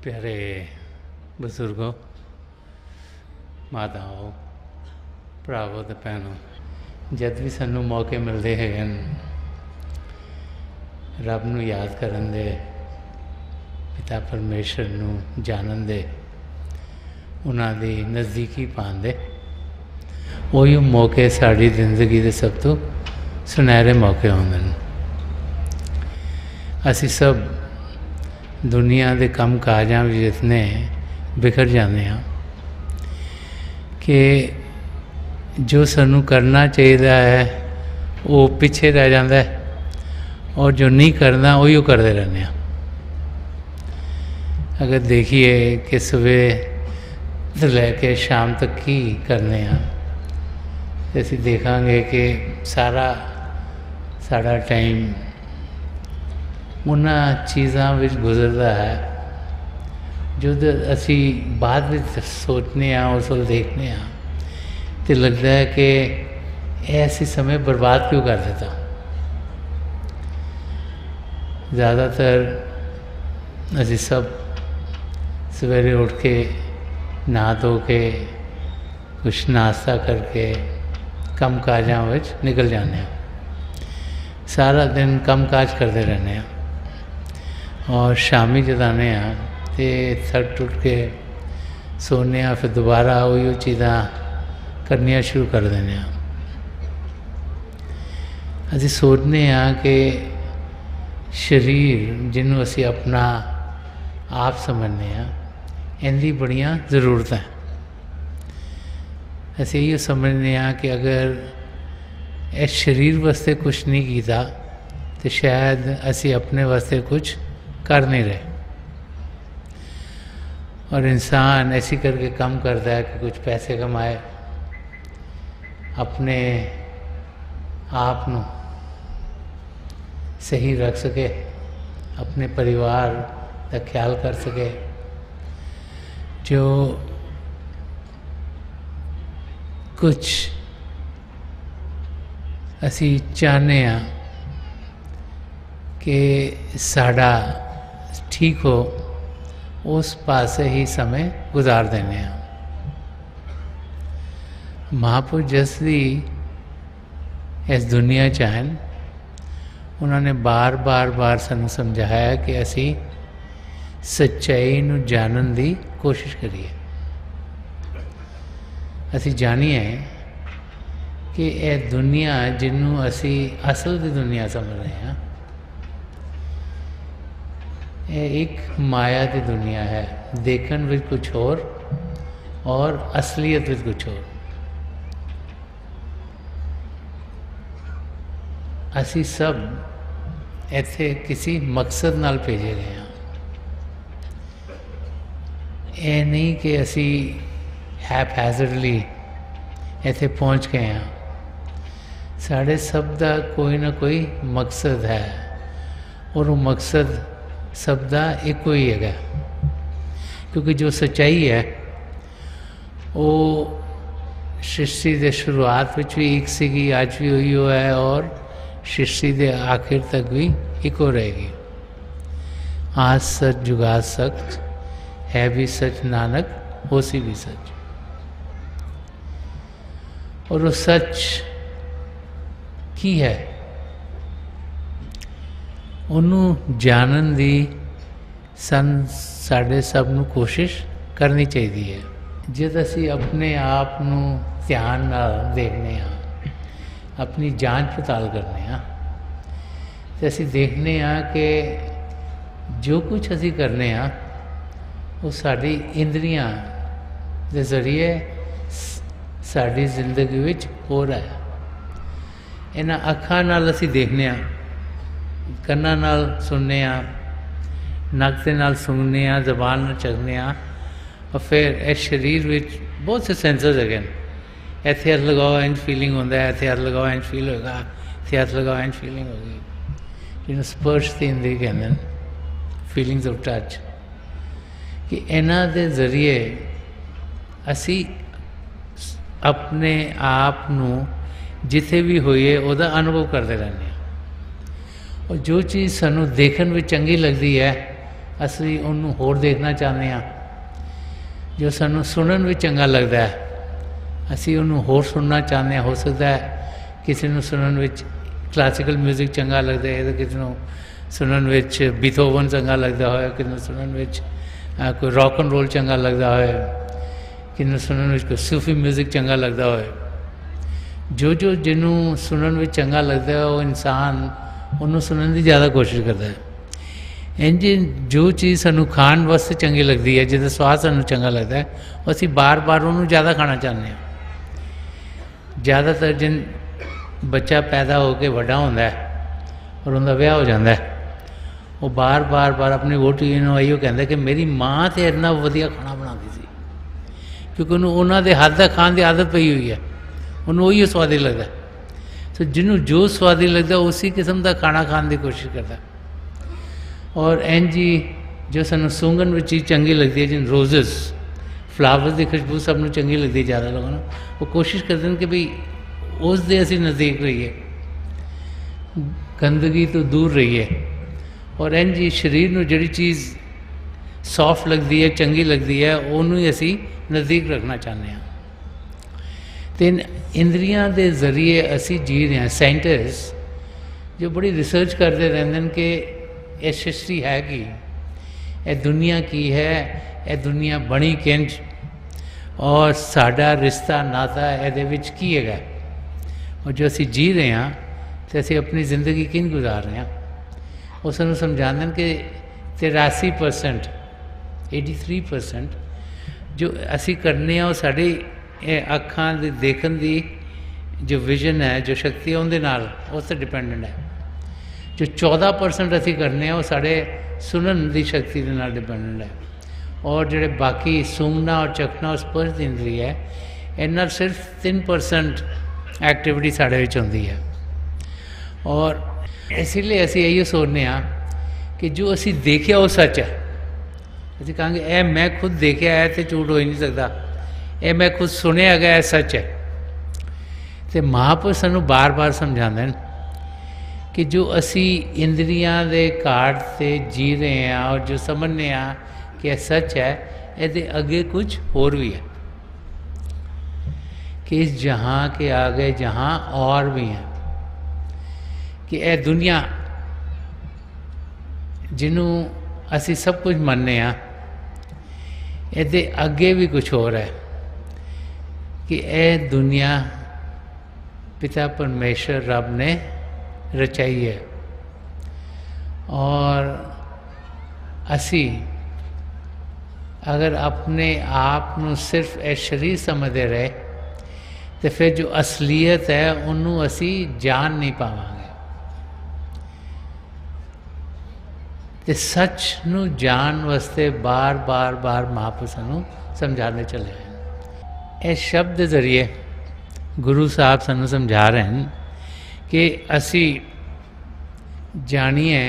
प्यारे बजुर्गों, माताओं, भरावों ते भैनों, जद भी सानू मौके मिलते हैं रब नू याद करन दे, पिता परमेश्वर नू जानन दे, उन्हां दी नज़दीकी पान दे, वही मौके साड़ी जिंदगी के सब तो सुनहरे मौके होंदे ने। असी सब दुनिया के काम काजां विच इतने बिखर जाते हैं कि जो सानू करना चाहिए है वो पिछे रह जाता है और जो नहीं करना वही करते रहने हैं। अगर देखिए कि सुबह तो लैके शाम तक की करने हैं तो असी देखांगे कि सारा टाइम उन्हां चीज़ां विच गुजरता है जो असी बाद में सोचने उस वेल देखने तो लगता है कि ऐसी समय बर्बाद क्यों कर देता। ज़्यादातर असी सब सवेरे उठ के नहा धो के कुछ नाश्ता करके कम काजां विच निकल जाते हैं। सारा दिन कम काज करते रहने हैं और शामी जद आने तो थक टुट के सोने फिर दोबारा वही चीज़ां करनिया शुरू कर देने। असी सोचने कि शरीर जिन्हों असी अपना आप समझने इनकी बड़ियां जरूरत हैं। असी ये समझने कि अगर इस शरीर वास्ते कुछ नहीं किया तो शायद असी अपने वास्ते कुछ कर नहीं रहे। और इंसान ऐसी करके कम करता है कि कुछ पैसे कमाए, अपने आप को सही रख सके, अपने परिवार का ख्याल कर सके। जो कुछ असी चाहने कि साड़ा ठीक हो उस पासे ही समय गुजार देने। महापुरुष जसदी इस दुनिया चाहन उन्होंने बार सानू समझाया कि असी सच्चाई नू जानन दी कोशिश करिए। असी जानिए कि यह दुनिया जिन्हों असी असल की दुनिया समझ रहे हैं यह एक माया की दुनिया है। देखन विच कुछ और असलियत विच कुछ और। असी सब इत्थे किसी मकसद नाल भेजे गए हैं। यह नहीं कि असी हैपहैज़र्डली इत्थे पहुँच गए हैं। साढ़े सब का कोई ना कोई मकसद है और वो मकसद सब का एक ही है। क्योंकि जो सच्चाई है वो सृष्टि के शुरुआत में भी एक सी, अज भी वही है और सृष्टि के आखिर तक भी इको रहेगी। आज सच जुगाद सच है भी सच, नानक होसी भी सच। और वो सच की है उन्होंने जानन दी साढ़े सब नू कोशिश करनी चाहिए है। जब असी अपने आप नू ध्यान नाल देखने अपनी जांच पड़ताल करने तो असी देखने कि जो कुछ असी करने वो साड़ी इंद्रियां के जरिए साड़ी जिंदगी विच हो रहा है। इन्हां अखां नाल असी देखने कन्नां नाल सुनने नक दे नाल सुनने जबान नाल चखने और फिर इस शरीर विच बहुत से सेंसर्स है। इत्थे हथ लगाओ इंज फीलिंग होंदा है, इत्थे हथ लगाओ इंज फील होगा, इत्थे हथ लगाओ इंज फीलिंग होगी। जिन्होंने स्पर्श दी हिंदी कहते हैं, फीलिंग्स ऑफ टच। कि इन्हां दे जरिए असी अपने आप नू जिथे भी होइए उहदा अनुभव करते रहने। और जो चीज़ सानू देखन में चंगी लगती है ਅਸੀਂ ਉਹਨੂੰ ਹੋਰ ਦੇਖਣਾ ਚਾਹੁੰਦੇ ਹਾਂ। ਜੋ ਸਾਨੂੰ ਸੁਣਨ ਵਿੱਚ ਚੰਗਾ ਲੱਗਦਾ ਹੈ ਅਸੀਂ ਉਹਨੂੰ ਹੋਰ ਸੁਣਨਾ ਚਾਹੁੰਦੇ ਹਾਂ। ਹੋ ਸਕਦਾ ਹੈ ਕਿਸੇ ਨੂੰ ਸੁਣਨ ਵਿੱਚ ਕਲਾਸੀਕਲ ਮਿਊਜ਼ਿਕ ਚੰਗਾ ਲੱਗਦਾ ਹੈ, ਤੇ ਕਿਸੇ ਨੂੰ ਸੁਣਨ ਵਿੱਚ ਬੀਥੋਵਨ ਚੰਗਾ ਲੱਗਦਾ ਹੋਏ, ਕਿਸੇ ਨੂੰ ਸੁਣਨ ਵਿੱਚ ਕੋਈ ਰੌਕ ਐਂਡ ਰੋਲ ਚੰਗਾ ਲੱਗਦਾ ਹੋਏ, ਕਿਸੇ ਨੂੰ ਸੁਣਨ ਵਿੱਚ ਕੋਈ ਸੂਫੀ ਮਿਊਜ਼ਿਕ ਚੰਗਾ ਲੱਗਦਾ ਹੋਏ। ਜੋ ਜਿਹਨੂੰ ਸੁਣਨ ਵਿੱਚ ਚੰਗਾ ਲੱਗਦਾ ਹੈ ਉਹ ਇਨਸਾਨ ਉਹਨੂੰ ਸੁਣਨ ਦੀ ਜ਼ਿਆਦਾ ਕੋਸ਼ਿਸ਼ ਕਰਦਾ ਹੈ। ਇੰਝ ਜੋ ਚੀਜ਼ ਸਾਨੂੰ ਖਾਣ ਵਾਸਤੇ ਚੰਗੀ ਲੱਗਦੀ ਹੈ, ਜਿਹਦਾ ਸਵਾਦ ਸਾਨੂੰ ਚੰਗਾ ਲੱਗਦਾ ਹੈ, ਅਸੀਂ ਬਾਰ-ਬਾਰ ਉਹਨੂੰ ਜ਼ਿਆਦਾ ਖਾਣਾ ਚਾਹੁੰਦੇ ਹਾਂ। ਜ਼ਿਆਦਾਤਰ ਜਿਨ ਬੱਚਾ ਪੈਦਾ ਹੋ ਕੇ ਵੱਡਾ ਹੁੰਦਾ ਹੈ ਔਰ ਉਹਦਾ ਵਿਆਹ ਹੋ ਜਾਂਦਾ ਹੈ, ਉਹ ਬਾਰ-ਬਾਰ ਆਪਣੀ ਵਹੁਟੀ ਨੂੰ ਇਹੋ ਕਹਿੰਦਾ ਕਿ ਮੇਰੀ ਮਾਂ ਤਾਂ ਇੰਨਾ ਵਧੀਆ ਖਾਣਾ ਬਣਾਉਂਦੀ ਸੀ, ਕਿਉਂਕਿ ਉਹਨੂੰ ਉਹਨਾਂ ਦੇ ਹੱਥ ਦਾ ਖਾਣ ਦੀ ਆਦਤ ਪਈ ਹੋਈ ਹੈ, ਉਹਨੂੰ ਉਹੀ ਸਵਾਦੀ ਲੱਗਦਾ। ਸੋ ਜਿਹਨੂੰ ਜੋ ਸਵਾਦੀ ਲੱਗਦਾ ਉਸੇ ਕਿਸਮ ਦਾ ਖਾਣਾ ਖਾਣ ਦੀ ਕੋਸ਼ਿਸ਼ ਕਰਦਾ। ਔਰ ਇੰਝ ਹੀ ਜੋ ਸਾਨੂੰ ਸੁੰਘਣ ਵਿੱਚ ਚੀਜ਼ ਚੰਗੀ ਲੱਗਦੀ ਹੈ, ਜਿਵੇਂ ਰੋਜ਼ਸ ਫਲਾਵਰਸ ਦੀ ਖੁਸ਼ਬੂ ਸਭ ਨੂੰ ਚੰਗੀ ਲੱਗਦੀ ਜ਼ਿਆਦਾ ਲੋਕਾਂ ਨੂੰ, ਉਹ ਕੋਸ਼ਿਸ਼ ਕਰਦੇ ਨੇ ਕਿ ਵੀ ਉਸ ਦੇ ਅਸੀਂ ਨਜ਼ਦੀਕ ਰਹੀਏ, ਗੰਦਗੀ ਤੋਂ ਦੂਰ ਰਹੀਏ। ਔਰ ਇੰਝ ਹੀ ਸਰੀਰ ਨੂੰ ਜਿਹੜੀ ਚੀਜ਼ ਸੌਫਟ ਲੱਗਦੀ ਹੈ, ਚੰਗੀ ਲੱਗਦੀ ਹੈ, ਉਹਨੂੰ ਹੀ ਅਸੀਂ ਨਜ਼ਦੀਕ ਰੱਖਣਾ ਚਾਹੁੰਦੇ ਹਾਂ। ਤੇ ਇੰਦਰੀਆਂ ਦੇ ਜ਼ਰੀਏ ਅਸੀਂ ਜੀ ਰਹੇ ਹਾਂ। ਸਾਇੰਟਿਸਟ ਜੋ ਬੜੀ ਰਿਸਰਚ ਕਰਦੇ ਰਹਿੰਦੇ ਨੇ ਕਿ ਇਹ ਸ੍ਰਿਸ਼ਟੀ ਹੈ ਕੀ, ਇਹ ਦੁਨੀਆ ਕੀ ਹੈ, ਇਹ ਦੁਨੀਆ ਬਣੀ ਕਿੰਝ, ਔਰ ਸਾਡਾ ਰਿਸ਼ਤਾ ਨਾਤਾ ਇਹਦੇ ਵਿੱਚ ਕੀ ਹੈਗਾ। ਔਰ ਜੋ ਅਸੀਂ ਜੀ ਰਹੇ ਹਾਂ ਅਤੇ ਅਸੀਂ ਆਪਣੀ ਜ਼ਿੰਦਗੀ ਕਿੰਝ ਗੁਜ਼ਾਰ ਰਹੇ ਹਾਂ, ਉਹ ਸਾਨੂੰ ਸਮਝਾਉਂਦੇ ਨੇ ਕਿ 83% 83% ਜੋ ਅਸੀਂ ਕਰਨੇ ਆ ਉਹ ਸਾਡੀ ਇਹ ਅੱਖਾਂ ਦੀ ਦੇਖਣ ਦੀ ਜੋ ਵਿਜ਼ਨ ਹੈ, ਜੋ ਸ਼ਕਤੀ ਹੈ, ਉਹਦੇ ਨਾਲ ਉਸ 'ਤੇ ਡਿਪੈਂਡੈਂਟ ਹੈ। ਜੋ 14% ਅਸੀਂ ਕਰਨੇ ਆ ਉਹ ਸਾਡੇ ਸੁਣਨ ਦੀ ਸ਼ਕਤੀ ਦੇ ਨਾਲ ਡਿਪੈਂਡੈਂਟ ਹੈ। ਔਰ ਜਿਹੜੇ ਬਾਕੀ ਸੁਣਨਾ ਔਰ ਚਖਣਾ ਸਪਰਸ਼ ਇੰਦਰੀ ਹੈ, ਇਹਨਾਂ ਸਿਰਫ 3% ਐਕਟੀਵਿਟੀ ਸਾਡੇ ਵਿੱਚ ਹੁੰਦੀ ਹੈ। ਔਰ ਇਸ ਲਈ ਅਸੀਂ ਇਹੀ ਸੋਚਦੇ ਹਾਂ ਕਿ ਜੋ ਅਸੀਂ ਦੇਖਿਆ ਉਹ ਸੱਚ ਹੈ। ਅਸੀਂ ਕਹਾਂਗੇ ਇਹ ਮੈਂ ਖੁਦ ਦੇਖਿਆ ਹੈ ਤੇ ਝੂਠ ਹੋ ਹੀ ਨਹੀਂ ਸਕਦਾ, ਇਹ ਮੈਂ ਖੁਦ ਸੁਣਿਆ ਹੈਗਾ, ਇਹ ਸੱਚ ਹੈ। ਅਤੇ ਮਹਾਂਪੁਰਸ਼ ਸਾਨੂੰ ਬਾਰ-ਬਾਰ ਸਮਝਾਉਂਦੇ ਨੇ ਕਿ ਜੋ ਅਸੀਂ ਇੰਦਰੀਆਂ ਦੇ ਘਾਟ 'ਤੇ ਜੀ ਰਹੇ ਹਾਂ ਔਰ ਜੋ ਸਮਝਦੇ ਹਾਂ ਕਿ ਇਹ ਸੱਚ ਹੈ, ਇਹਦੇ ਅੱਗੇ ਕੁਝ ਹੋਰ ਵੀ ਹੈ, कि इस जहाँ के आगे जहाँ और भी हैं, कि ਇਹ ਦੁਨੀਆ ਜਿਹਨੂੰ ਅਸੀਂ ਸਭ ਕੁਝ ਮੰਨਦੇ ਹਾਂ, ਇਹਦੇ ਅੱਗੇ ਵੀ ਕੁਝ ਹੋਰ ਹੈ, ਕਿ ਇਹ ਦੁਨੀਆ पिता परमेश्वर रब ने रचाई है। और असी अगर अपने आप ਨੂੰ सिर्फ ਇਹ शरीर समझते रहे तो फिर जो असलीयत है उन्होंने असी जान नहीं पावांगे। तो सच ਨੂੰ जान वास्ते बार बार बार महापुरुष ਨੂੰ समझाने चले हैं। इस शब्द के जरिए गुरु साहब सानू समझा रहे हैं कि असी जानिए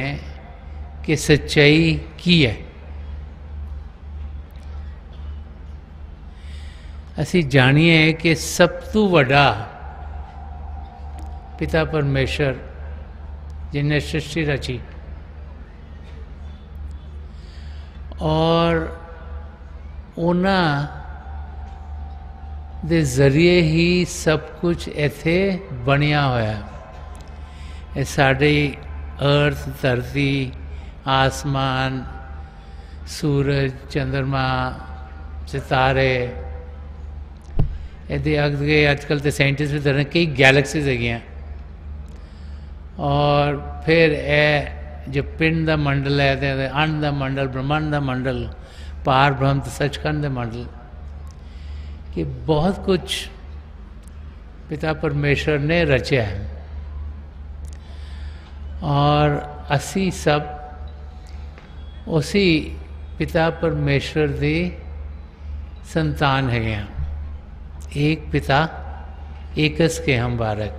कि सच्चाई की है। असी जानिए कि सब तो वड्डा पिता परमेश्वर जिन्हें सृष्टि रची और उन्होंने ਦੇ ਜ਼ਰੀਏ ਹੀ ਸਭ ਕੁਝ ਇੱਥੇ ਬਣਿਆ ਹੋਇਆ। ਇਹ ਸਾਡੀ ਅਰਥ, ਧਰਤੀ, ਆਸਮਾਨ, ਸੂਰਜ, ਚੰਦਰਮਾ, ਸਿਤਾਰੇ, ਇਹਦੇ ਅੱਗੇ ਅੱਜ ਕੱਲ੍ਹ ਤੇ ਸਾਇੰਟਿਸਟ ਵੀ ਦੱਸਦੇ ਕਈ ਗੈਲੈਕਸੀਜ਼ ਹੈਗੀਆਂ। ਔਰ ਫਿਰ ਇਹ ਜੋ ਪਿੰਡ ਦਾ ਮੰਡਲ ਹੈ ਤੇ ਅੰਨ ਦਾ ਮੰਡਲ, ਬ੍ਰਹਮੰਡ ਦਾ ਮੰਡਲ, ਪਾਰ ਬ੍ਰਹਮ ਤੇ ਸੱਚਖੰਡ ਦਾ ਮੰਡਲ, कि बहुत कुछ पिता परमेश्वर ने रचा है। और असी सब उसी पिता परमेश्वर की संतान है। एक पिता एकस के हम बारक,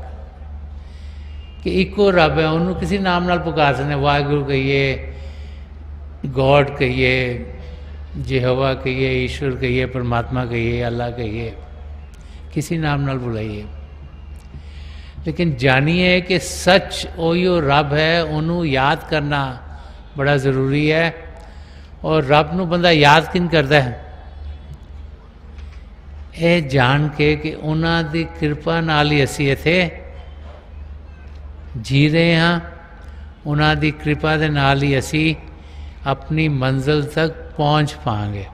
कि इको रब है, उन्होंने किसी नाम नाल पुकार सकते, वाहगुरु कहिए, गॉड कहिए, यहोवा कहिए, ईश्वर कहिए, परमात्मा कहिए, अल्लाह कहिए, किसी नाम नाल बुलाइए, लेकिन जानिए कि सच ओयो रब है। उन्होंने याद करना बड़ा ज़रूरी है। और रब नूं बंदा याद किन करता है? ਇਹ ਜਾਣ ਕੇ ਕਿ ਉਹਨਾਂ ਦੀ ਕਿਰਪਾ ਨਾਲ ਹੀ ਅਸੀਂ ਇੱਥੇ ਜੀ ਰਹੇ ਹਾਂ, ਉਹਨਾਂ ਦੀ ਕਿਰਪਾ ਦੇ ਨਾਲ ਹੀ ਅਸੀਂ ਆਪਣੀ ਮੰਜ਼ਿਲ ਤੱਕ ਪਹੁੰਚ ਪਾਵਾਂਗੇ।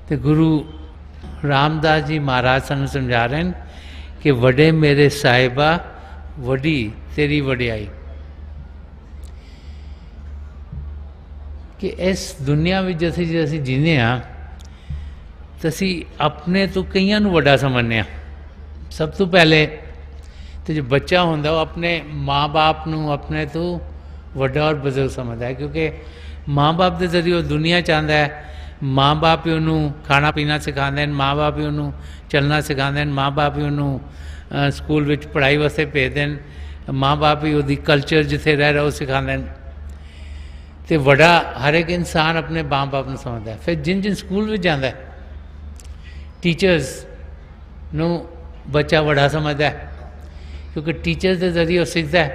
ਤੇ ਗੁਰੂ ਰਾਮਦਾਸ ਜੀ ਮਹਾਰਾਜ ਸਾਨੂੰ ਸਮਝਾ ਰਹੇ ਨੇ ਕਿ ਵੱਡੇ ਮੇਰੇ ਸਾਹਿਬਾ ਵੱਡੀ ਤੇਰੀ ਵਡਿਆਈ, ਕਿ ਇਸ ਦੁਨੀਆ ਵਿੱਚ ਜੇ ਅਸੀਂ ਜੀਂਦੇ ਹਾਂ तो असी अपने तो कईयां नूं वड्डा समझने आ। सब तो पहले तो जो बच्चा होंदा वो अपने माँ बाप नूं अपने तो वड्डा और बुजुर्ग समझदा है, क्योंकि माँ बाप के जरिए वो दुनिया चाहता है। माँ बाप ही उन्होंने खाना पीना सिखाते हैं, माँ बाप ही उन्होंने चलना सिखाते हैं, माँ बाप ही उन्होंने स्कूल में पढ़ाई वास्ते भेजते हैं, माँ बाप ही उसकी कल्चर जिथे रह रहा वो सिखाते हैं। तो वड्डा हर एक इंसान अपने माँ बाप नूं समझदा है। फिर जिन जिन स्कूल में जाता है टीचर्स नूं बच्चा बड़ा समझदा है, क्योंकि टीचर्स के जरिए वो सीखता है।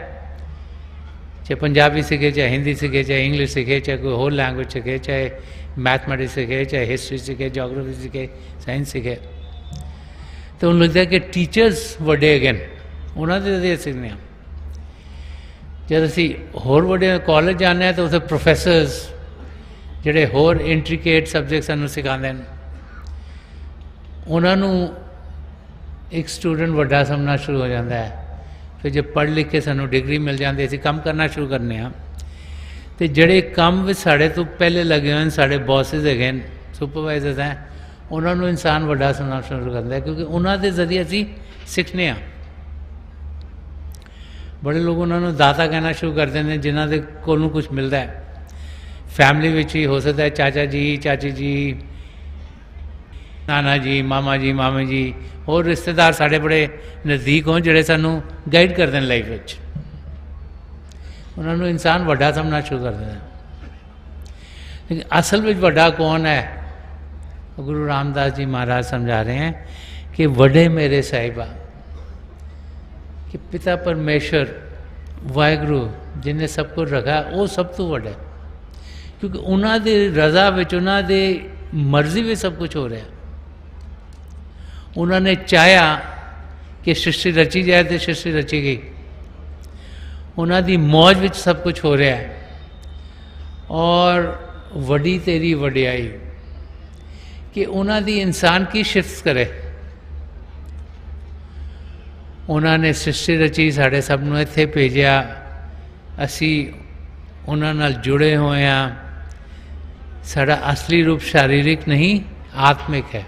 चाहे पंजाबी सीखे, चाहे हिंदी सीखे, चाहे इंग्लिश सीखे, चाहे कोई होर लैंग्वेज सीखे, चाहे मैथमेटिक्स सीखे, चाहे हिस्ट्री सीखे, जोग्राफी सीखे, साइंस सीखे, तो उन्हें लगता है कि टीचर्स वड्डे हैगे ने, उन्होंने जरिए सीखने। जब असी होर वड्डे कॉलेज जाने तो उत्थे प्रोफैसर्स जिहड़े होर इंट्रीकेट सब्जैक्ट सानूं सिखांदे ने, उन्होंने एक स्टूडेंट वड्डा समझना शुरू हो जाता है। फिर जब पढ़ लिख के सानू डिग्री मिल जाती है, असीं काम करना शुरू करने हैं। तो जिहड़े काम विच साढ़े तो पहले लगे हुए हैं, साढ़े बॉसिस हैगे ने, सुपरवाइजर्स हैं, उन्होंने इंसान वड्डा समझना शुरू करता है, क्योंकि उन्होंने जरिए असीं सीखने हैं। बड़े लोग उन्होंने दाता कहना शुरू कर देते हैं जिन्हों के कोलों कुछ मिलता है। फैमिली विच ही हो सकता है चाचा जी, चाची जी, नाना जी, मामा जी, मामे जी, और रिश्तेदार साढ़े बड़े नज़दीक हों जिहड़े सानू गाइड करते हैं लाइफ विच, उन्होंने इंसान वड्डा समझना शुरू कर देना। लेकिन असल में वड्डा कौन है? गुरु रामदास जी महाराज समझा रहे हैं कि वड्डे मेरे साहिबा, कि पिता परमेश्वर वाहिगुरु जिन्हें सब कुछ रखा वो सब तो वड्डा है, क्योंकि उन्होंने रज़ा विच उन्होंने मर्जी में सब कुछ हो रहा है। उन्होंने चाहा कि सृष्टि रची जाए तो सृष्टि रची गई, उन्होंने मौज में सब कुछ हो रहा है। और वड्डी तेरी वड्याई कि उन्होंने इंसान की शिफ्ट करे। उन्होंने सृष्टि रची, साढ़े सब नूं इत्थे भेजिया, असी उन्हां नाल जुड़े हुए हैं। साड़ा असली रूप शारीरिक नहीं आत्मिक है।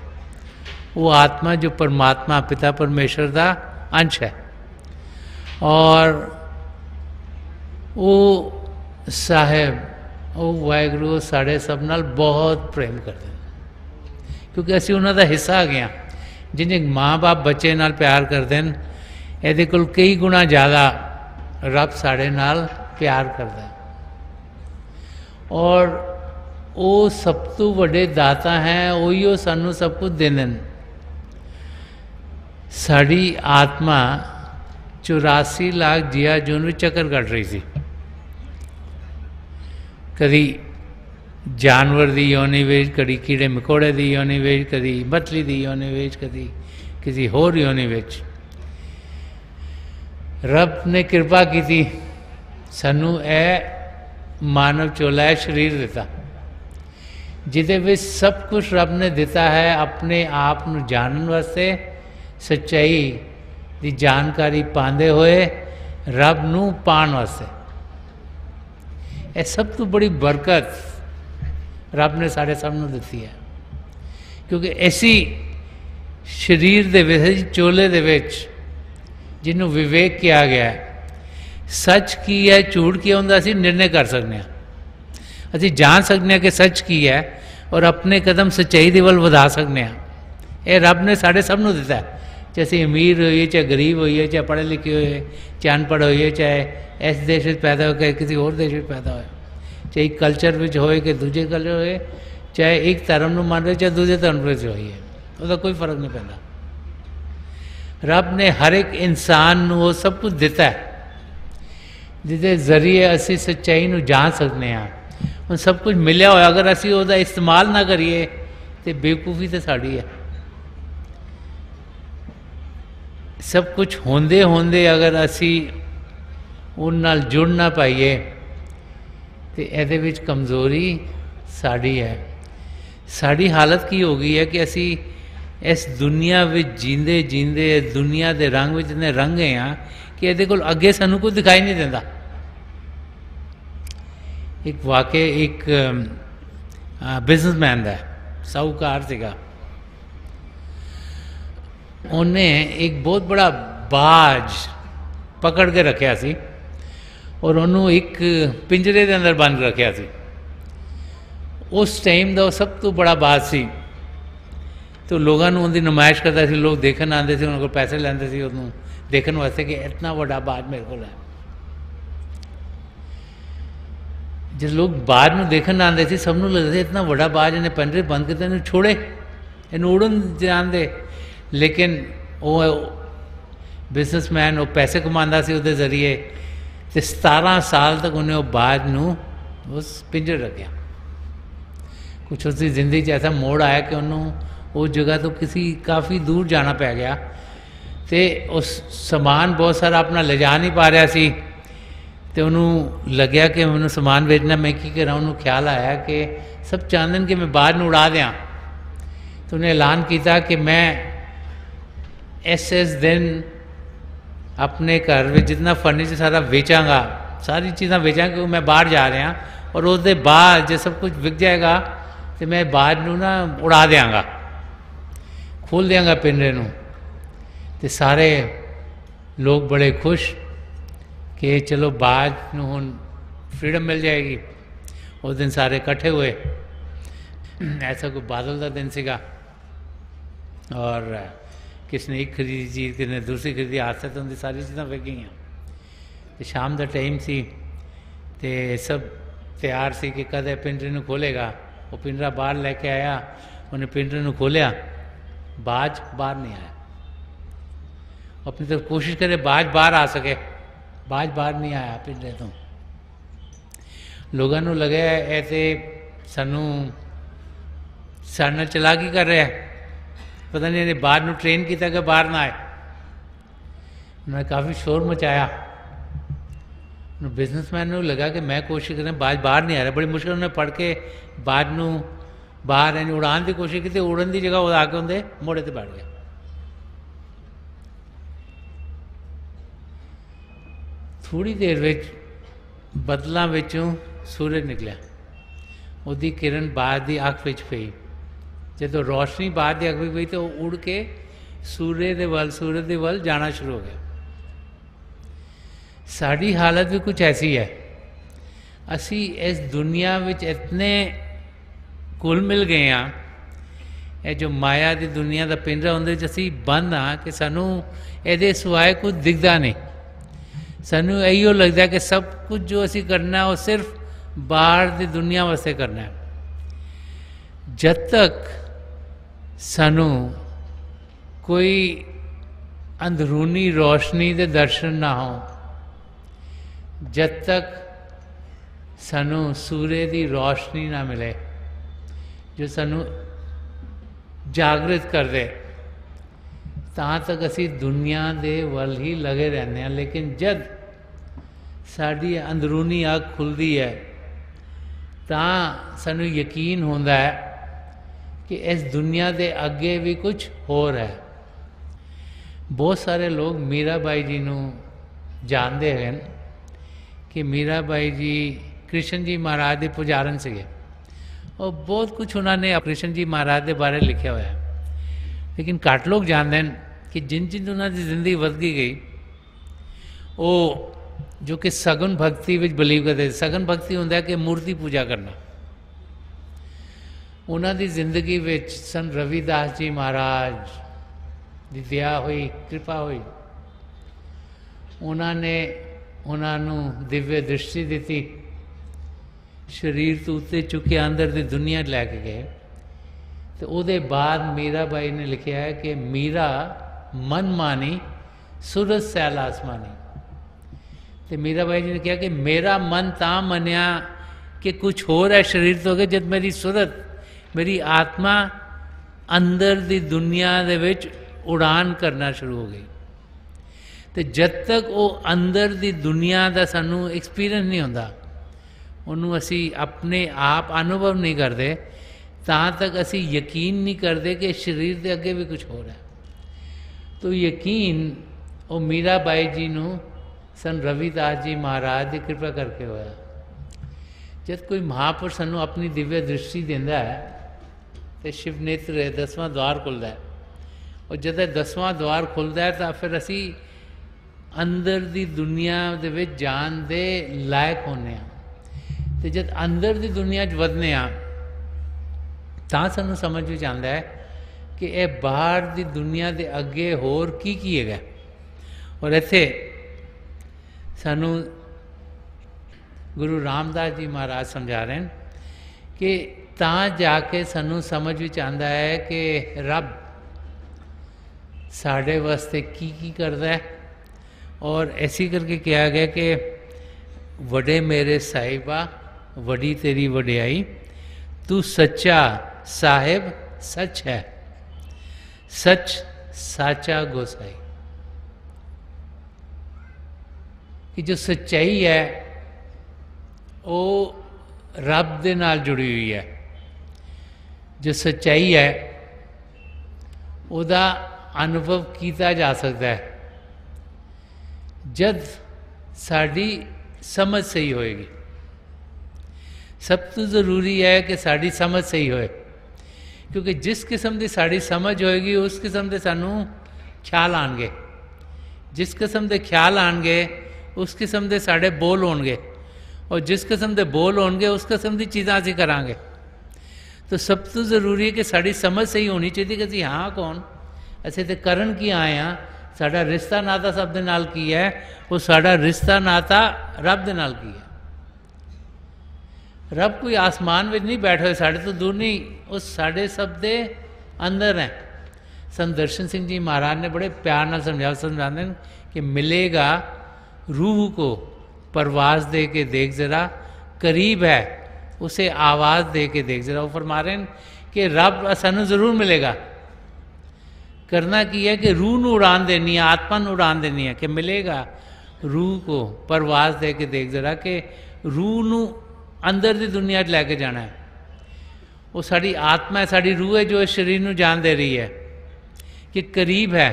वो आत्मा जो परमात्मा पिता परमेश्वर का अंश है, और वो साहेब वो वाहिगुरू साढ़े सब नाल बहुत प्रेम करते हैं, क्योंकि असी उन्हों का हिस्सा आ गए। जिन्हें माँ बाप बच्चे नाल प्यार करते हैं, ये कोल कई गुणा ज़्यादा रब साढ़े नाल प्यार करता है। और वो सब तो बड़े दाता हैं, उही सानू सब कुछ देंदे ने। साड़ी आत्मा 84 लाख जिया जून में चक्कर कट रही थी। कभी जानवर की योनि विच, कभी कीड़े मकोड़े की योनि विच, कभी मछली की योनि विच, कभी किसी होर योनि विच। रब ने कृपा की थी, सानू ए मानव चोला है शरीर दिता, जिदे विच सब कुछ रब ने दिता है अपने आप नू जानन वास्ते, सच्चाई की जानकारी पांदे हुए रब नू पाण वास्ते। ये सब तो बड़ी बरकत रब ने साढ़े सब नू दिती है, क्योंकि ऐसी शरीर दे विच चोले दे विच जिन्हों विवेक किया गया है, सच की है झूठ की होंदा असीं निर्णय कर सकते हैं। असीं जान सकते हैं कि सच की है और अपने कदम सच्चाई दे वल वधा सकते हैं। ये रब ने साढ़े सब नू दिता है, चाहे असीं अमीर होइए, चाहे गरीब होइए, चाहे पढ़े लिखे होइए, चाहे अनपढ़ होइए, चाहे इस देश में पैदा हो के किसी और देश में पैदा हो, चाहे एक कल्चर में होए कि दूजे कल्चर होए, चाहे एक धर्म नू मान रहे चाहे दूजे धर्म में होइए, उसका कोई फर्क नहीं पैदा। रब ने हर एक इंसान नू वो सब कुछ दिता है, जिसके जरिए असी सच्चाई नू जान सकते हैं। ਹੁਣ ਸਭ ਕੁਝ ਮਿਲਿਆ ਹੋਇਆ, ਅਗਰ ਅਸੀਂ ਉਹਦਾ ਇਸਤੇਮਾਲ ਨਾ ਕਰੀਏ ਤੇ ਬੇਵਕੂਫੀ ਤਾਂ ਸਾਡੀ ਹੈ। ਸਭ ਕੁਝ ਹੁੰਦੇ ਹੁੰਦੇ ਅਗਰ ਅਸੀਂ ਉਹਨਾਂ ਨਾਲ ਜੁੜ ਨਾ ਪਾਈਏ ਤੇ ਇਹਦੇ ਵਿੱਚ ਕਮਜ਼ੋਰੀ ਸਾਡੀ ਹੈ। ਸਾਡੀ ਹਾਲਤ ਕੀ ਹੋ ਗਈ ਹੈ ਕਿ ਅਸੀਂ ਇਸ ਦੁਨੀਆ ਵਿੱਚ ਜੀਂਦੇ ਜੀਂਦੇ ਦੁਨੀਆ ਦੇ ਰੰਗ ਵਿੱਚ ਇੰਨੇ ਰੰਗ ਗਏ ਹਾਂ ਕਿ ਇਹਦੇ ਕੋਲ ਅੱਗੇ ਸਾਨੂੰ ਕੁਝ ਦਿਖਾਈ ਨਹੀਂ ਦਿੰਦਾ। ਇੱਕ ਵਾਕਿਆ ਇੱਕ ਬਿਜ਼ਨਸਮੈਨ ਦਾ, ਸਾਹੂਕਾਰ ਸੀਗਾ, ਉਹਨੇ ਇੱਕ ਬਹੁਤ ਬੜਾ ਬਾਜ ਪਕੜ ਕੇ ਰੱਖਿਆ ਸੀ ਔਰ ਉਹਨੂੰ ਇੱਕ ਪਿੰਜਰੇ ਦੇ ਅੰਦਰ ਬੰਦ ਰੱਖਿਆ ਸੀ। ਉਸ ਟਾਈਮ ਦਾ ਉਹ ਸਭ ਤੋਂ ਬੜਾ ਬਾਜ ਸੀ ਤੇ ਲੋਕਾਂ ਨੂੰ ਉਹਦੀ ਨੁਮਾਇਸ਼ ਕਰਦਾ ਸੀ, ਲੋਕ ਦੇਖਣ ਆਉਂਦੇ ਸੀ, ਉਹਨਾਂ ਕੋਲ ਪੈਸੇ ਲੈਂਦੇ ਸੀ ਉਹਨੂੰ ਦੇਖਣ ਵਾਸਤੇ ਕਿ ਇਤਨਾ ਵੱਡਾ ਬਾਜ ਮੇਰੇ ਕੋਲ ਹੈ। ਜਿਸ ਲੋਕ ਬਾਜ ਨੂੰ ਦੇਖਣ ਆਉਂਦੇ ਸੀ ਸਭ ਨੂੰ ਲੱਗਦਾ ਸੀ ਇਤਨਾ ਵੱਡਾ ਬਾਜ, ਇਹਨੇ ਪਿੰਜਰੇ ਬੰਦ ਕੀਤੇ, ਇਹਨੂੰ ਛੋੜੇ, ਇਹਨੂੰ ਉੜਨ ਜਾਣ ਦੇ। ਲੇਕਿਨ ਉਹ ਬਿਜ਼ਨਸਮੈਨ, ਉਹ ਪੈਸੇ ਕਮਾਉਂਦਾ ਸੀ ਉਹਦੇ ਜ਼ਰੀਏ, ਤੇ 17 ਸਾਲ ਤੱਕ ਉਹਨੇ ਉਹ ਬਾਜ ਨੂੰ ਉਸ ਪਿੰਜਰੇ ਰੱਖਿਆ। ਕੁਛ ਉਸਦੀ ਜ਼ਿੰਦਗੀ 'ਚ ਐਸਾ ਮੋੜ ਆਇਆ ਕਿ ਉਹਨੂੰ ਉਸ ਜਗ੍ਹਾ ਤੋਂ ਕਿਸੇ ਕਾਫੀ ਦੂਰ ਜਾਣਾ ਪੈ ਗਿਆ ਤੇ ਉਸ ਸਮਾਨ ਬਹੁਤ ਸਾਰਾ ਆਪਣਾ ਲਿਜਾ ਨਹੀਂ ਪਾ ਰਿਹਾ ਸੀ ਤੇ ਉਹਨੂੰ ਲੱਗਿਆ ਕਿ ਮੈਨੂੰ ਸਮਾਨ ਵੇਚਣਾ, ਮੈਂ ਕੀ ਕਰਾਂ। ਉਹਨੂੰ ਖਿਆਲ ਆਇਆ ਕਿ ਸਭ ਚਾਹੁੰਦੇ ਨੇ ਕਿ ਮੈਂ ਬਾਜ ਨੂੰ ਉਡਾ ਦਿਆਂ, ਤੇ ਉਹਨੇ ਐਲਾਨ ਕੀਤਾ ਕਿ ਮੈਂ ਇਸ ਦਿਨ ਆਪਣੇ ਘਰ ਵਿੱਚ ਜਿੰਨਾ ਫਰਨੀਚਰ ਸਾਰਾ ਵੇਚਾਂਗਾ, ਸਾਰੀ ਚੀਜ਼ਾਂ ਵੇਚਾਂਗਾ ਕਿਉਂਕਿ ਮੈਂ ਬਾਹਰ ਜਾ ਰਿਹਾ ਔਰ ਉਹਦੇ ਬਾਅਦ ਜੇ ਸਭ ਕੁਝ ਵਿਕ ਜਾਏਗਾ ਤੇ ਮੈਂ ਬਾਜ ਨੂੰ ਨਾ ਉਡਾ ਦਿਆਂਗਾ, ਖੋਲ੍ਹ ਦਿਆਂਗਾ ਪਿੰਜਰੇ ਨੂੰ। ਤੇ ਸਾਰੇ ਲੋਕ ਬੜੇ ਖੁਸ਼ ਕਿ ਚਲੋ ਬਾਜ ਨੂੰ ਹੁਣ ਫ੍ਰੀडम ਮਿਲ ਜਾਏਗੀ। ਉਸ ਦਿਨ ਸਾਰੇ ਇਕੱਠੇ ਹੋਏ, ਐਸਾ ਕੋਈ ਬਾਦਲ ਦਾ ਦਿਨ ਸੀਗਾ ਔਰ किसी ने एक खरीदी चीज़, किसी ने दूसरी खरीदी, आस्ते तो उनकी सारी चीज़ां विक गई। तो शाम का टाइम सी ते सब तैयार सी कि कद पिंजरे नूं खोलेगा। वो पिंजरा बाहर लैके आया, उन्हें पिंजरे नूं खोलिया, बाज बाहर नहीं आया। अपनी तरफ कोशिश करे बाज बाहर आ सके, बाज बाहर नहीं आया पिंजरे तो। लोगों नूं लगे ऐसे सानू साडे नाल चलाकी कर रहा है, पता नहीं इन्हें बाहर में ट्रेन किया कि बाहर ना आए। उन्होंने काफ़ी शोर मचाया। बिजनेसमैन को लगा कि मैं कोशिश करें, बाज बाहर नहीं आ रहा। बड़ी मुश्किल उन्हें पढ़ के बाज नूं बाहर यानी उड़ान की कोशिश की, उड़न की जगह वो आके उनके मोड़े ते बैठ गया। थोड़ी देर विच बदलों विचों सूरज निकलिया, उसकी किरण बाज की अख विच पई। जो रोशनी बाहर की अग भी पई तो उड़ के सूरज के वल जाना शुरू हो गया। साड़ी हालत भी कुछ ऐसी है, असी इस दुनिया विच इतने घुल मिल गए हाँ, ये जो माया की दुनिया का पिंजरा उहदे विच असी बंद हाँ कि सानू इहदे सिवाय कुछ दिखता नहीं। सानू इहो लगता कि सब कुछ जो असी करना वो सिर्फ बाहर की दुनिया वास्ते करना है। जब तक सानू कोई अंदरूनी रोशनी के दर्शन ना हो, जब तक सानू सूरज की रोशनी ना मिले जो सानू जागृत कर दे, तां तक असी दुनिया दे वल ही लगे रहने हैं। लेकिन जब साड़ी अंदरूनी अग खुलती है तां सानू यकीन होता है कि इस दुनिया के अगे भी कुछ होर है। बहुत सारे लोग मीराबाई जी नूं जानते हैं कि मीराबाई जी कृष्ण जी महाराज के पुजारन से, और बहुत कुछ उन्होंने कृष्ण जी महाराज के बारे लिखा हुआ है। लेकिन घट लोग जानते हैं कि जिन जिन उन्होंने जिंदगी बदली गई वो जो कि सगन भगती विच बिलीव करते। सगन भगती होंदा कि मूर्ति पूजा करना। उन्होंने जिंदगी विच सन रविदास जी महाराज की दया हुई, कृपा हुई, उन्होंने दिव्य दृष्टि दी, शरीर तो उत्ते चुके अंदर की दुनिया लैके गए। तो वो बाद मीराबाई ने लिखा है कि मीरा मन मानी सूरज सैल आसमानी। तो मीराबाई जी ने कहा कि मेरा मन तां मनिया कि कुछ होर है शरीर तो अगे, जब मेरी सुरत मेरी आत्मा अंदर दी दुनिया दे विच उड़ान करना शुरू हो गई। तो जब तक वो अंदर दी दुनिया का सानू एक्सपीरियंस नहीं होता, ਉਹਨੂੰ ਅਸੀਂ ਆਪਣੇ ਆਪ ਅਨੁਭਵ ਨਹੀਂ ਕਰਦੇ, ਤਾਂ ਤੱਕ ਅਸੀਂ ਯਕੀਨ ਨਹੀਂ ਕਰਦੇ ਕਿ ਸਰੀਰ ਦੇ ਅੱਗੇ ਵੀ ਕੁਝ ਹੋ ਰਿਹਾ। ਤੋ ਯਕੀਨ ਉਹ ਮੀਰਾ ਬਾਈ ਜੀ ਨੂੰ ਸੰਤ ਰਵਿਦਾਸ ਜੀ ਮਹਾਰਾਜ ਦੀ ਕਿਰਪਾ ਕਰਕੇ ਹੋਇਆ। ਜਦ ਕੋਈ ਮਹਾਂਪੁਰਸ਼ ਸਾਨੂੰ ਆਪਣੀ ਦਿਵਯ ਦ੍ਰਿਸ਼ਟੀ ਦਿੰਦਾ ਹੈ ਤੇ ਸ਼ਿਵ ਨੇਤਰ 10ਵਾਂ ਦੁਆਰ ਖੁੱਲ੍ਹਦਾ ਹੈ, ਔਰ ਜਦ 10ਵਾਂ ਦੁਆਰ ਖੁੱਲ੍ਹਦਾ ਹੈ ਤਾਂ ਫਿਰ ਅਸੀਂ ਅੰਦਰ ਦੀ ਦੁਨੀਆ ਦੇ ਵਿੱਚ ਜਾਣ ਦੇ ਲਾਇਕ ਹੁੰਦੇ ਹਾਂ। ਤੇ ਜਦ ਅੰਦਰ ਦੀ ਦੁਨੀਆ 'ਚ ਵਧਨੇ ਆ ਤਾਂ ਸਾਨੂੰ ਸਮਝ ਵਿੱਚ ਆਉਂਦਾ ਹੈ ਕਿ ਇਹ ਬਾਹਰ ਦੀ ਦੁਨੀਆ ਦੇ ਅੱਗੇ ਹੋਰ ਕੀ ਹੈਗਾ। ਔਰ ਇੱਥੇ ਸਾਨੂੰ ਗੁਰੂ ਰਾਮਦਾਸ ਜੀ ਮਹਾਰਾਜ ਸਮਝਾ ਰਹੇ ਨੇ ਕਿ ਤਾਂ ਜਾ ਕੇ ਸਾਨੂੰ ਸਮਝ ਵਿੱਚ ਆਉਂਦਾ ਹੈ ਕਿ ਰੱਬ ਸਾਡੇ ਵਾਸਤੇ ਕੀ ਕਰਦਾ ਹੈ। ਔਰ ਐਸੀ ਕਰਕੇ ਕਿਹਾ ਗਿਆ ਕਿ ਵੱਡੇ ਮੇਰੇ ਸਾਹਿਬਾ वड़ी तेरी वडियाई, तू सच्चा साहिब सच है, सच साचा गोसाई। कि जो सच्चाई है वो रब दे नाल जुड़ी हुई है। जो सच्चाई है ਉਹਦਾ अनुभव किया जा सकता है जब साड़ी समझ सही होएगी। सब तो ज़रूरी है कि साड़ी समझ सही होए, क्योंकि जिस किस्म की साड़ी समझ होएगी उस किस्म के सानू ख्याल आएंगे, जिस किस्म के ख्याल आएंगे उस किस्म के साढ़े बोल होंगे, और जिस किस्म के बोल होंगे उस किस्म की चीज़ां असीं करांगे। तो सब तो ज़रूरी है कि साड़ी समझ सही होनी चाहिए कि असीं हाँ कौन, असीं ते करन की आए हाँ, साड़ा रिश्ता नाता सब दे नाल की है, वो साड़ा रिश्ता नाता रब दे नाल की है। रब कोई आसमान में नहीं बैठे हुए, साढ़े तो दूर नहीं, वो साढ़े सब दे अंदर हैं। संत दर्शन सिंह जी महाराज ने बड़े प्यार नाल समझाते हैं कि मिलेगा रूह को परवाज दे के देख जरा, करीब है उसे आवाज़ दे के देख जरा। वो फरमा रहे हैं कि रब सानू जरूर मिलेगा, करना की है कि रूह नू उड़ान देनी है, आत्मा नू उड़ान देनी है। कि मिलेगा रूह को परवाज दे के देख जरा, कि रूह नू अंदर की दुनिया लैके जाना है। वो साड़ी आत्मा है, साड़ी रूह है जो इस शरीर नू जान दे रही है कि करीब है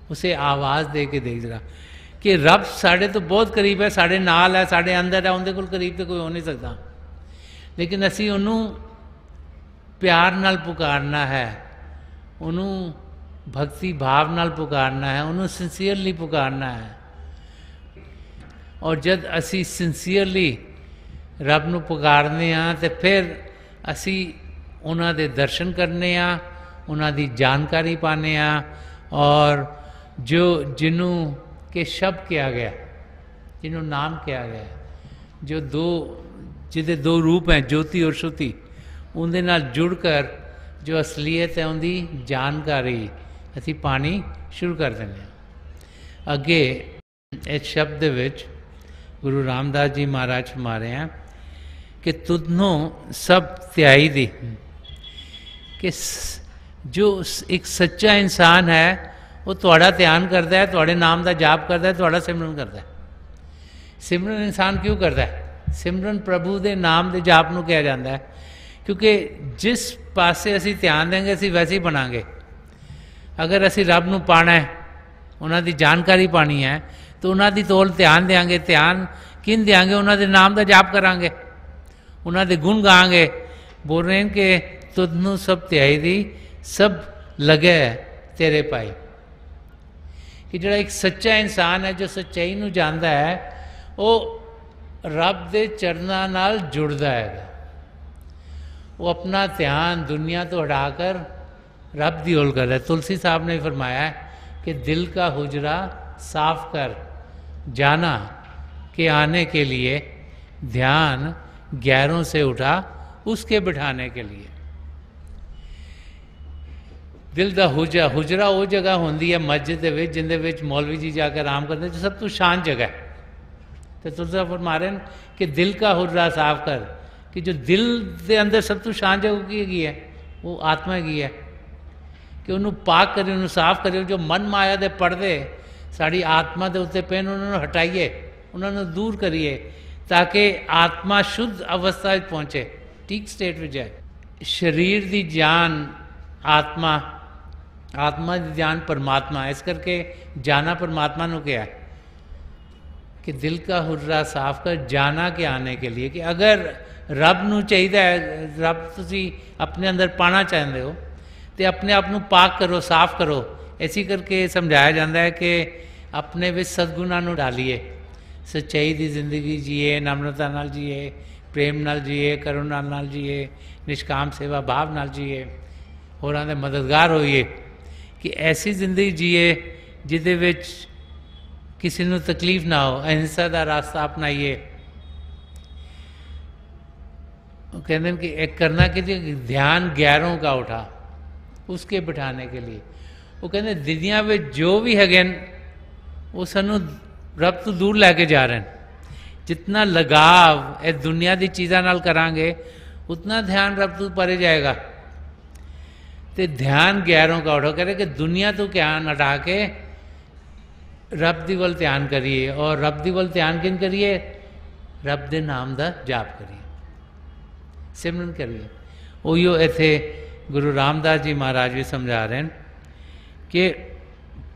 उसे आवाज़ दे के देख जरा। कि रब साढ़े तो बहुत करीब है, साढ़े नाल है, साढ़े अंदर है, उनके कोल करीब तो कोई हो नहीं सकता, लेकिन असी उन्होंने प्यार नाल पुकारना है, उन्होंने भक्ति भाव नाल पुकारना है, उन्होंने सिंसीयरली पुकारना है। और जब असी सिंसीयरली रब नू पुकारने हाँ तो फिर असी उन्हां दे दर्शन करने हाँ, उन्हां दी जानकारी पाने हाँ। और जो जिन्हों के शब्द किया गया, जिन्हों नाम किया गया, जो जिदे दो रूप हैं ज्योति और श्रुति, उनके नाल जुड़कर जो असलीयत है उनकी जानकारी असी पानी शुरू कर देंगे। अगे इस शब्द विच गुरु रामदास जी महाराज फरमा रहे हैं कि तुदनों सब त्याई दी, कि जो एक सच्चा इंसान है वो थोड़ा ध्यान करता है, थोड़े नाम का जाप करता है, थोड़ा सिमरन करता है। सिमरन इंसान क्यों करता है? सिमरन प्रभु के नाम के जाप नू किया जाता है, क्योंकि जिस पासे असी ध्यान देंगे असी वैसे ही बनांगे। अगर असी रब नू पाना है, उन्होंने जानकारी पानी है, तो उन्होंने तोल ध्यान देंगे। ध्यान किन देंगे? उन्होंने नाम का जाप करांगे, उन्होंने गुण गांगे। बोल रहे हैं कि तुदनू सब त्याई दी, सब लगे तेरे पाई। कि जो एक सच्चा इंसान है, जो सच्चाई नू जानता है, वो रब दे चरना नाल जुड़ता है। वो अपना ध्यान दुनिया तो हटाकर रब दी ओर करता है। तुलसी साहब ने फरमाया है कि दिल का हुजरा साफ कर जाना के आने के लिए, ध्यान गैरों से उठा उसके बिठाने के लिए। दिल का हुजरा वो जगह होंगी है मस्जिद जिंदे विच मौलवी जी जाकर आराम करते, जो सब तो शांत जगह है। तो तुलसा फरमा रहे हैं कि दिल का हुर्रा साफ कर, कि जो दिल के अंदर सब तो शांत जो की है वो आत्मा की है, कि उन्होंने पाक करिए, उन्होंने साफ करिए। जो मन माया के पड़दे साड़ी आत्मा के उत्ते पेन उन्होंने हटाइए, उन्होंने दूर करिए, ताकि आत्मा शुद्ध अवस्था पहुँचे, ठीक स्टेट में जाए। शरीर की जान आत्मा, आत्मा की जान परमात्मा, इस करके जाना परमात्मा को क्या है कि दिल का हुर्रा साफ कर जाना के आने के लिए, कि अगर रब नू चाहिए है, रब तुसी अपने अंदर पाना चाहते हो तो अपने आप नू पाक करो, साफ करो। ऐसी करके समझाया जाता है कि अपने विच सदगुणा नू डालिए, सच्चाई की जिंदगी जिए, नम्रता नाल जिए, प्रेम नाल जिए, करुणा नाल जिए, निष्काम सेवा भाव नाल जिए, होरां दे मददगार होइए, कि ऐसी जिंदगी जिए जिहदे विच किसी को तकलीफ ना हो। अहिंसा का रास्ता अपनाइए। कहते हैं कि एक करना कि ध्यान 11 का उठा उसके बिठाने के लिए। वो कहते दुनिया में जो भी है वो सानू रब तो दूर लैके जा रहे हैं। जितना लगाव इस दुनिया की चीज़ों नाल करांगे उतना ध्यान रब तो परे जाएगा। तो ध्यान 11 का उठो, कह रहे कि दुनिया तो ध्यान हटा के रब दी वल ध्यान करिए, और रब दी वल ध्यान किन करिए, रब दे नाम का जाप करिए, सिमरन करिए। उयो इत्थे गुरु रामदास जी महाराज भी समझा रहे हैं कि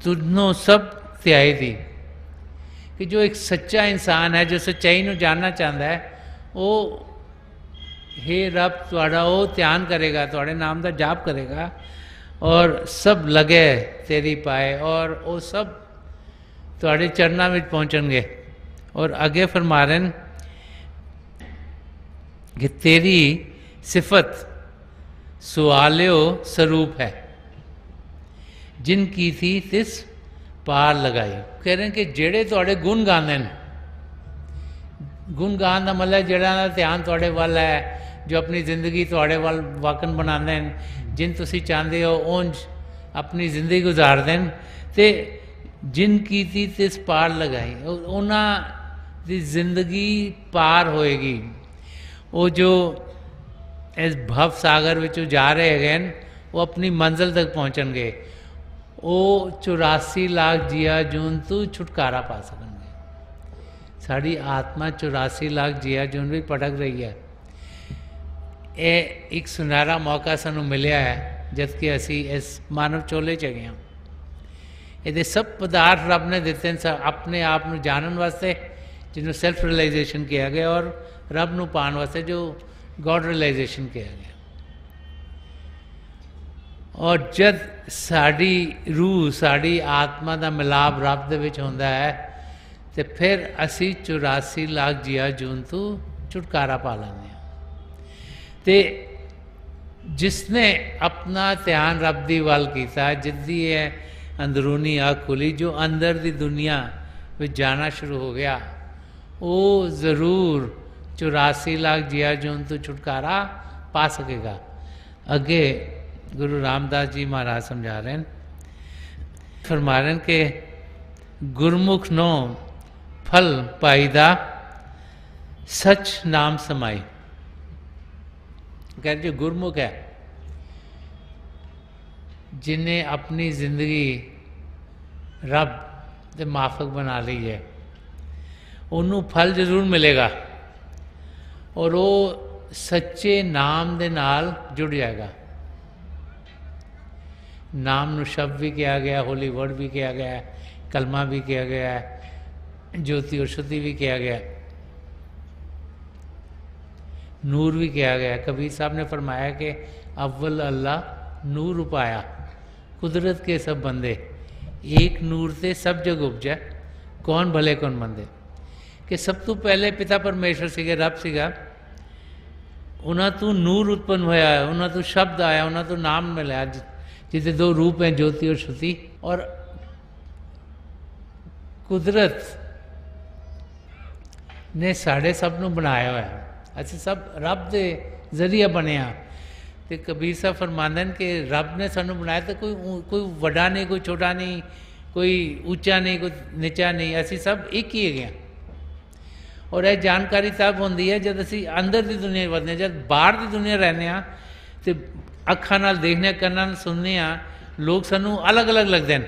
तुझनो सब त्याई दी, कि जो एक सच्चा इंसान है, जो सच्चाई को जानना चाहता है, वो हे रब तुहाड़ा वो ध्यान करेगा, तुहाड़े नाम का जाप करेगा, और सब लगे तेरी पाए, और वो सब तुहाड़े चरणों में पहुँचणगे। और अगे फरमा रहे हैं कि तेरी सिफत सुआलियो स्वरूप है, जिन की थी तिस पार लगाई। कह रहे हैं कि जेड़े तुहाड़े गुण गाते हैं, गुण गान का मतलब जेड़ा ध्यान तुहाड़े वाल है, जो अपनी जिंदगी तुहाड़े वाल वाकन बनाते हैं, जिन तुसी चाहते हो उंज अपनी जिंदगी गुजारते हैं, तो जिन की थी तिस पार लगाई, उन्होंने दी जिंदगी पार होएगी। वो जो इस भव सागर विचों जा रहे हैं वो अपनी मंजिल तक पहुँचणगे। वो 84 लाख जिया जून तो छुटकारा पा सकेंगे। साड़ी आत्मा 84 लाख जिया जून भी भटक रही है। ये एक सुनहरा मौका सानू मिलिया है जबकि असी इस मानव चोले च गए। ये सब पदार्थ रब ने दिते हैं अपने आप को जानने वास्ते, जिन्होंने सैल्फ रियलाइजेशन किया गया, और रब न पाने वास्ते जो गॉड रियलाइजेशन किया गया। और जब साड़ी रूह साड़ी आत्मा का मिलाप रब दे विच होंदा है तो फिर असी 84 लाख जिया जून तो छुटकारा पा लेंगे। तो जिसने अपना ध्यान रब दी वाल किया, जिद्दी है अंदरूनी आँख खुली, जो अंदर दी दुनिया में जाना शुरू हो गया, वो ज़रूर 84 लाख जिया जून तो छुटकारा पा सकेगा। अगे गुरु रामदास जी महाराज समझा रहे हैं, फरमा रहे हैं कि गुरमुख नो फल पाईदा सच नाम समाई। कह जो गुरमुख है, जिन्हें अपनी जिंदगी रब के माफक बना ली है, उन्होंने फल जरूर मिलेगा, और वो सच्चे नाम दे नाल जुड़ जाएगा। नाम नू शब्द भी किया गया, होली वर्ड भी किया गया है, कलमा भी किया गया है, ज्योति और शुद्धि भी किया गया, नूर भी किया गया। कबीर साहब ने फरमाया कि अव्वल अल्लाह नूर उपाया, कुदरत के सब बंदे, एक नूर से सब जग उपजा, कौन भले कौन मंदे। कि सब तो पहले पिता परमेश्वर सीगे, रब सीगा, उन्होंने तो नूर उत्पन्न होया है, उन्होंने तो शब्द आया, उन्होंने तो नाम मिलाया, जिसे दो रूप हैं, ज्योति और श्रुति। और कुदरत ने साढ़े सब नू बनाया हुआ है, असं सब रब के जरिए बने। तो कबीर साहब फरमाते हैं कि रब ने सानू बनाया तो कोई वड्डा नहीं, कोई छोटा नहीं, कोई ऊंचा नहीं, कोई नीचा नहीं, असी सब एक ही है। और यह जानकारी तब होंदी है जब असी अंदर की दुनिया वधने, जब बाहर की दुनिया रहने तो अखां नाल देखने, कन्नां नाल सुनने, लोग सानू अलग अलग लगते हैं।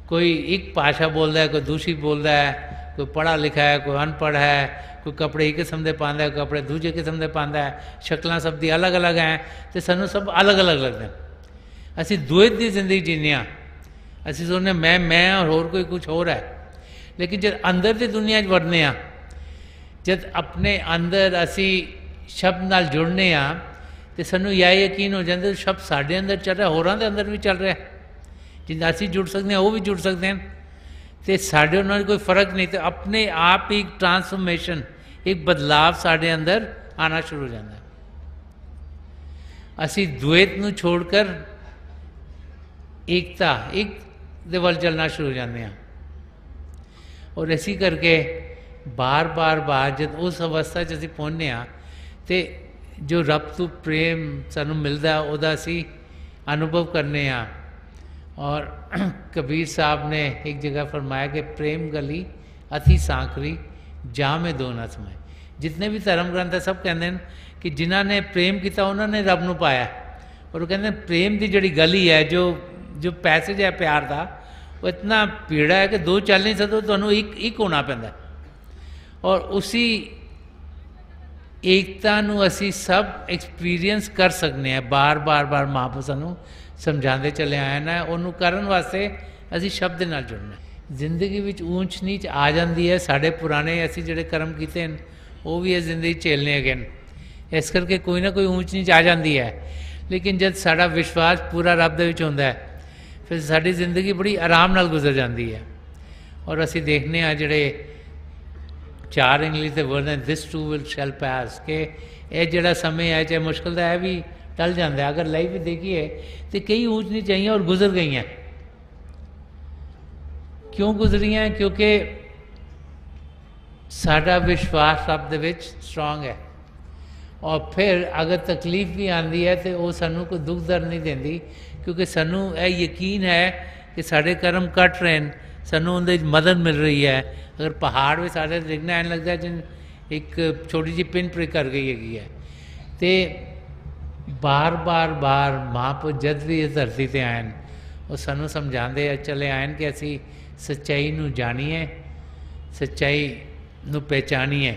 कोई एक भाषा बोलता है, कोई दूसरी बोलता है, कोई पढ़ा लिखा है, कोई अनपढ़ है, कोई कपड़े एक किस्म के पाता है, कपड़े दूजे किस्म के पाता है, शक्लां सब दी अलग अलग हैं, तो सानू सब अलग अलग लगते हैं। असी द्वैत की जिंदगी जीने, असी सोचने मैं और होर कोई कुछ होर है। लेकिन जब अंदर की दुनिया वड़ने, जब अपने अंदर असी शब्द नाल जुड़ने तो सानू यह यकीन हो जाता शब्द साढ़े अंदर चल रहा, होरां दे अंदर भी चल रहा। जिन्ना असी जुड़ सकते हैं वो भी जुड़ सकते हैं, तो साढ़े उन्होंने कोई फर्क नहीं। तो अपने आप ही एक ट्रांसफॉर्मेशन, एक बदलाव साढ़े अंदर आना शुरू हो जाता है। असी द्वैत नूं छोड़कर एकता, एक दे वल चलना शुरू हो जाते हैं। और इसी करके बार बार बार जब उस अवस्था च असी पहुँचने तो जो रब तो प्रेम सानू मिलता उहदा असी अनुभव करने। और कबीर साहब ने एक जगह फरमाया कि प्रेम गली अति सांकरी जा में दो न समय। जितने भी धर्म ग्रंथ है सब कहते हैं कि जिन्हों ने प्रेम किया उन्होंने रब नूं पाया। और वो कहते हैं प्रेम की जिहड़ी गली है, जो पैसेज है प्यार का, वो इतना पीड़ा है कि दो चल नहीं सकते, तुहानूं एक होना पैंदा। और उसी एकता नूं असी सब एक्सपीरियंस कर सकते हैं। बार बार बार महापुरुष सानूं समझाते चले आए ना, उन्होंने करन वास्ते असी शब्द नाल जुड़ना। जिंदगी विच ऊंच नीच आ जाती है। साढ़े पुराने असी जिहड़े कर्म कीते हैं वो भी इस जिंदगी झेलने अगे, इस करके कोई ना कोई ऊंच नीच आ जाती है। लेकिन जब साड़ा विश्वास पूरा रब दे विच होंदा है, फिर साड़ी जिंदगी बड़ी आराम नाल गुजर जाती है। और असी देखने जिहड़े 4 इंग्लिश के वर्ड हैं, दिस टू विल शैल पास, के यह जोड़ा समय है चाहे मुश्किल का है भी टल जाता है। अगर लाइफ देखिए तो कई ऊंच नीच आई और गुजर गई हैं। क्यों गुजरी हैं? क्योंकि साडा विश्वास रब दे विच स्ट्रॉन्ग है। और फिर अगर तकलीफ भी आती है तो वह सानू कोई दुख दर्द नहीं देती, क्योंकि सानू यह यकीन है कि साढ़े कर्म कट रहे हैं, सानू उनके मदद मिल रही है। अगर पहाड़ भी साढ़े देखना ऐन लगता है जिन एक छोटी जी पिन प्रिक कर गई है। तो बार बार बार महापुरुष जद भी इस धरती से आए वो सानू समझाते चले आए कि असी सच्चाई नूं जानीए, सच्चाई नूं पहचानीए,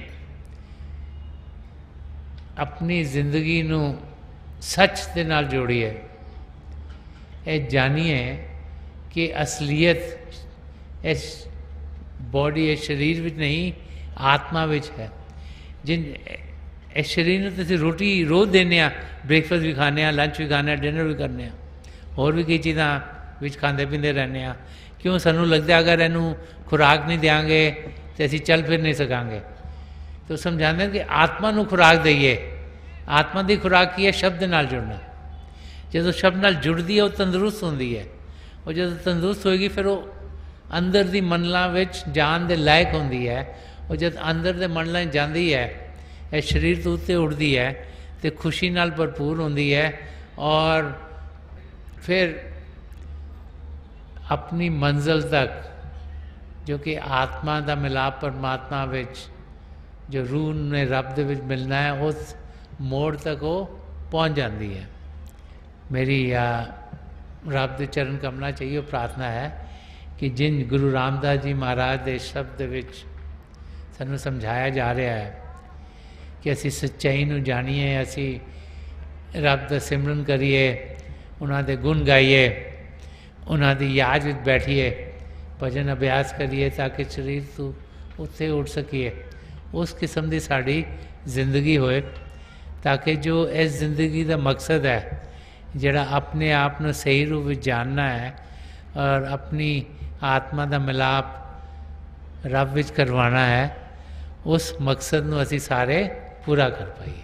अपनी जिंदगी नूं सच दे नाल जोड़िए। ये जानिए कि असलीयत इस बॉडी, इस शरीर विच नहीं, आत्मा विच है। जिन इस शरीर में तो रोटी रोज़ देने, ब्रेकफास्ट भी खाने, लंच भी खाने, डिनर भी करने, होर भी कई चीज़ा विच खाते पीते रहने। क्यों? सानू लगता अगर इनू खुराक नहीं देंगे तो असी चल फिर नहीं सकांगे। तो समझाते कि आत्मा नू खुराक दईए। आत्मा की खुराक की है? शब्द नाल जुड़ना। जो शब्द नाल जुड़ती है वो तंदुरुस्त होती है, और जो तंदुरुस्त होएगी फिर वो अंदर की मंडलों विच जान दे लायक होती है। और जब अंदर के मंडलों जाती है, यह शरीर तो उत्ते उड़ती है तो खुशी नाल भरपूर होती है। और फिर अपनी मंजिल तक, जो कि आत्मा का मिलाप परमात्मा विच, जो रूह ने रब दे विच मिलना है, उस मोड़ तक वो पहुँच जाती है। मेरी रब के चरण कमना चाहिए प्रार्थना है कि जिन गुरु रामदास जी महाराज के शब्द विच सानू समझाया जा रहा है कि असी सच्चाई नूं जानीए, असी रब का सिमरन करिए, उन्होंने गुण गाइए, उन्होंने याद विच बैठिए, भजन अभ्यास करिए ताकि शरीर तो उत्थे उठ सकिए। उस किस्म की साड़ी जिंदगी होए, ताकि जो इस जिंदगी का मकसद है, जिहड़ा अपने आप को सही रूप में जानना है और अपनी आत्मा का मिलाप रब विच करवाना है, उस मकसद को असी सारे पूरा कर पाइए।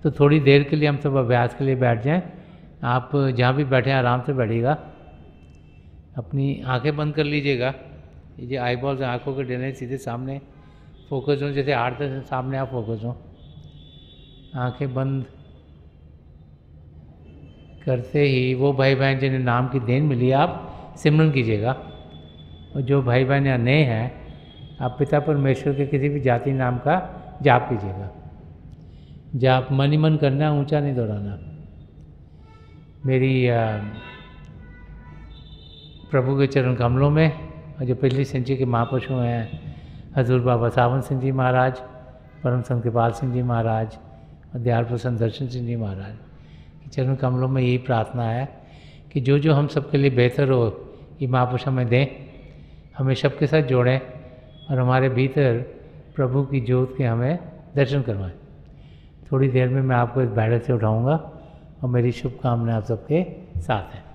तो थोड़ी देर के लिए हम सब अभ्यास के लिए बैठ जाएं। आप जहाँ भी बैठे आराम से बैठिएगा, अपनी आंखें बंद कर लीजिएगा। ये आई बॉल्स आँखों के डरने सीधे सामने फोकस हो, जैसे 8-10 सामने आप फोकस हो। आंखें बंद करते ही वो भाई बहन जिन्हें नाम की देन मिली आप सिमरन कीजिएगा। और जो भाई बहन यहाँ नए हैं, आप पिता परमेश्वर के किसी भी जाति नाम का जाप कीजिएगा। जाप मन ही मन करना, ऊंचा नहीं दोहराना। मेरी प्रभु के चरण कमलों में, और जो पिछली सेंचुरी के महापुरुष हैं, हजूर बाबा सावन सिंह जी महाराज, परम संत कृपाल सिंह जी महाराज और दयाल प्रसन्न दर्शन सिंह जी महाराज के चरण कमलों में यही प्रार्थना है कि जो जो हम सबके लिए बेहतर हो, ये महापुरुष हमें दें, हमें सबके साथ जोड़ें और हमारे भीतर प्रभु की ज्योत के हमें दर्शन करवाएं। थोड़ी देर में मैं आपको इस बैठक से उठाऊंगा और मेरी शुभकामनाएं आप सबके साथ हैं।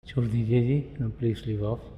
छोड़ दीजिए जी, प्लीज़ लीव ऑफ।